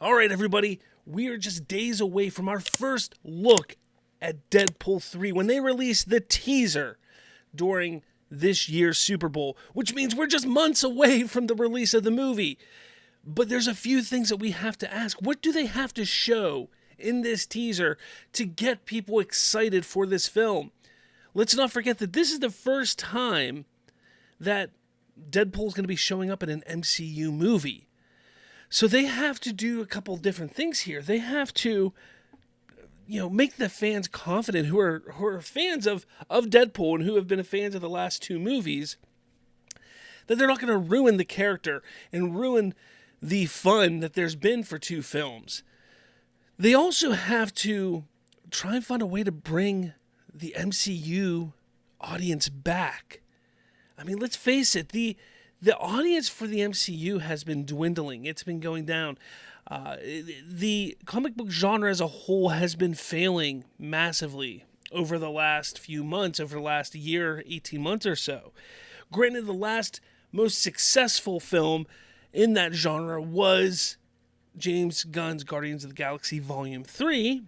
All right, everybody, we are just days away from our first look at Deadpool 3 when they release the teaser during this year's Super Bowl, which means we're just months away from the release of the movie. But there's a few things that we have to ask. What do they have to show in this teaser to get people excited for this film? Let's not forget that this is the first time that Deadpool is going to be showing up in an MCU movie. So they have to do a couple different things here. They have to, make the fans confident who are fans of Deadpool and who have been fans of the last two movies, that they're not going to ruin the character and ruin the fun that there's been for two films. They also have to try and find a way to bring the MCU audience back. I mean, let's face it, the audience for the MCU has been dwindling. It's been going down. The comic book genre as a whole has been failing massively over the last few months, over the last year, 18 months or so. Granted, the last most successful film in that genre was James Gunn's Guardians of the Galaxy Volume 3,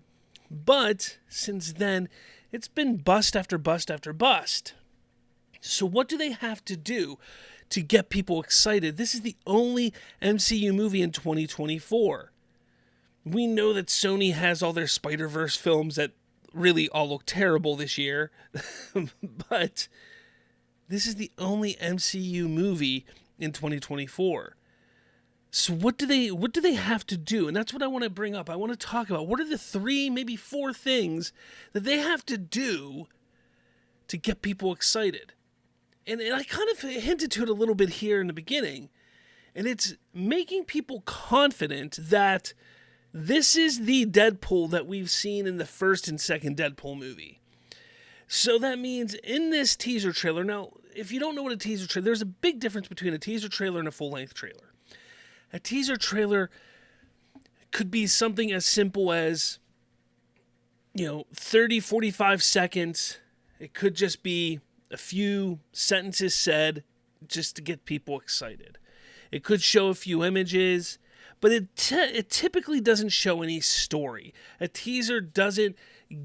but since then, it's been bust after bust after bust. So what do they have to do to get people excited? This is the only MCU movie in 2024. We know that Sony has all their Spider-Verse films that really all look terrible this year, but this is the only MCU movie in 2024. So what do they have to do? And that's what I want to bring up. I want to talk about what are the 3, maybe 4 things that they have to do to get people excited. And I kind of hinted to it a little bit here in the beginning, and it's making people confident that this is the Deadpool that we've seen in the first and second Deadpool movie. So that means in this teaser trailer, now, if you don't know what a teaser trailer, there's a big difference between a teaser trailer and a full-length trailer. A teaser trailer could be something as simple as, 30, 45 seconds. It could just be a few sentences said just to get people excited. It could show a few images, but it typically doesn't show any story. A teaser doesn't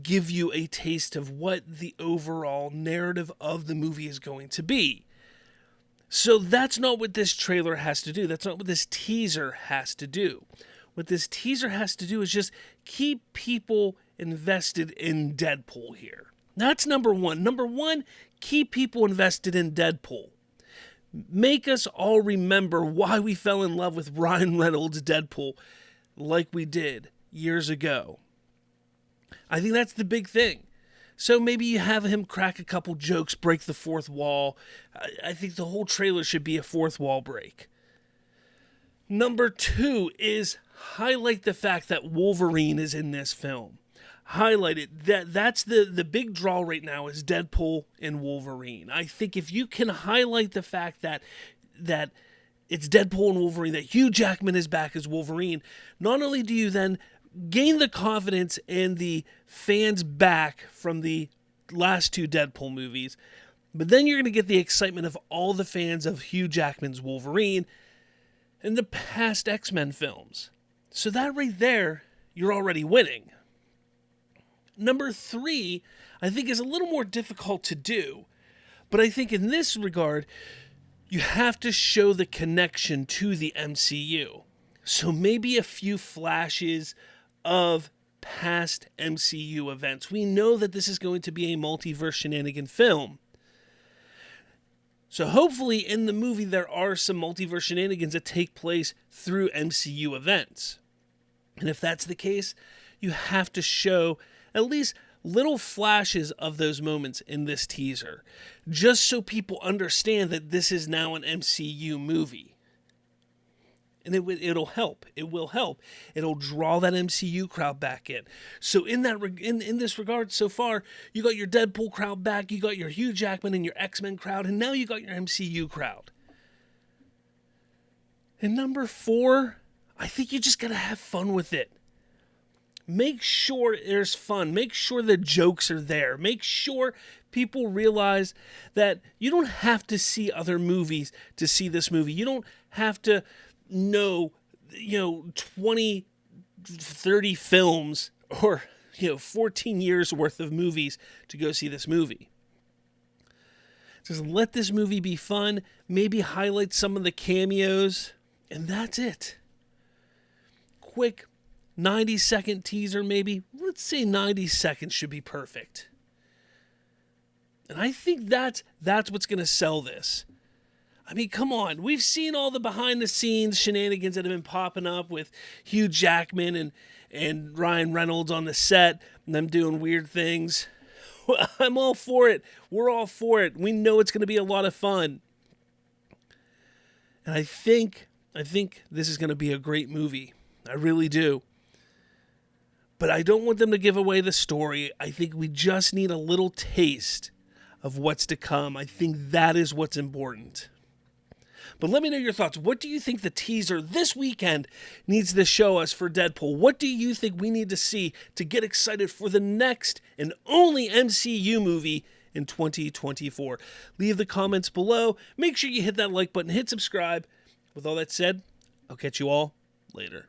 give you a taste of what the overall narrative of the movie is going to be. So that's not what this trailer has to do. That's not what this teaser has to do. What this teaser has to do is just keep people invested in Deadpool here. That's number one. Number one, keep people invested in Deadpool. Make us all remember why we fell in love with Ryan Reynolds' Deadpool like we did years ago. I think that's the big thing. So maybe you have him crack a couple jokes, break the fourth wall. I think the whole trailer should be a fourth wall break. Number 2 is highlight the fact that Wolverine is in this film. Highlight it. That's the big draw right now is Deadpool and Wolverine. I think if you can highlight the fact that it's Deadpool and Wolverine, that Hugh Jackman is back as Wolverine, not only do you then gain the confidence and the fans back from the last 2 Deadpool movies, but then you're going to get the excitement of all the fans of Hugh Jackman's Wolverine and the past X-Men films. So that right there, you're already winning. Number 3, I think is a little more difficult to do, but I think in this regard, you have to show the connection to the MCU. So maybe a few flashes of past MCU events. We know that this is going to be a multiverse shenanigan film. So hopefully in the movie there are some multiverse shenanigans that take place through MCU events. And if that's the case, you have to show at least little flashes of those moments in this teaser, just so people understand that this is now an MCU movie. And it'll help. It will help. It'll draw that MCU crowd back in. So in this regard, so far, you got your Deadpool crowd back, you got your Hugh Jackman and your X-Men crowd, and now you got your MCU crowd. And number 4, I think you just gotta have fun with it. Make sure there's fun. Make sure the jokes are there. Make sure people realize that you don't have to see other movies to see this movie. You don't have to know 20 30 films or 14 years worth of movies to go see this movie. Just let this movie be fun, maybe highlight some of the cameos, and that's it. Quick 90-second teaser maybe. Let's say 90 seconds should be perfect. And I think that's what's going to sell this. I mean, come on. We've seen all the behind-the-scenes shenanigans that have been popping up with Hugh Jackman and Ryan Reynolds on the set and them doing weird things. I'm all for it. We're all for it. We know it's going to be a lot of fun. And I think this is going to be a great movie. I really do. But I don't want them to give away the story. I think we just need a little taste of what's to come. I think that is what's important. But let me know your thoughts. What do you think the teaser this weekend needs to show us for Deadpool? What do you think we need to see to get excited for the next and only MCU movie in 2024? Leave the comments below. Make sure you hit that like button, hit subscribe. With all that said, I'll catch you all later.